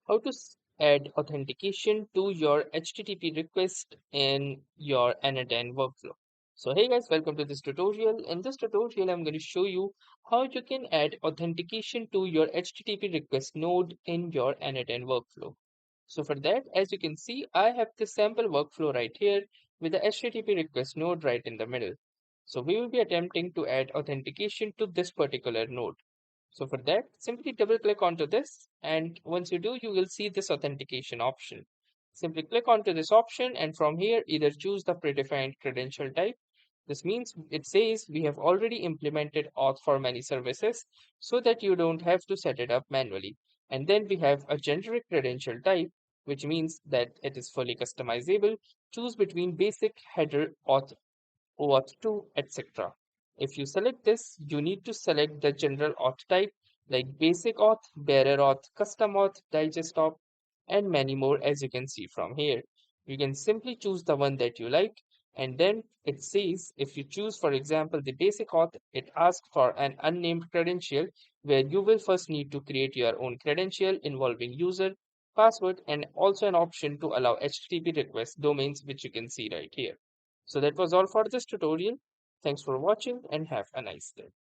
how to add authentication to your HTTP request in your n8n workflow. So hey guys, welcome to this tutorial. In this tutorial, I'm going to show you how you can add authentication to your HTTP request node in your n8n workflow. So for that, as you can see, I have the sample workflow right here with the HTTP request node right in the middle. So we will be attempting to add authentication to this particular node. So for that, simply double click onto this, and once you do, you will see this authentication option. Simply click onto this option, and from here, either choose the predefined credential type. This means it says we have already implemented auth for many services so that you don't have to set it up manually. And then we have a generic credential type, which means that it is fully customizable. Choose between basic, header, auth, OAuth2, etc. If you select this, you need to select the general auth type like basic auth, bearer auth, custom auth, digest auth, and many more as you can see from here. You can simply choose the one that you like, and then it says if you choose, for example, the basic auth, it asks for an unnamed credential where you will first need to create your own credential involving user, password, and also an option to allow HTTP request domains, which you can see right here. So that was all for this tutorial. Thanks for watching and have a nice day.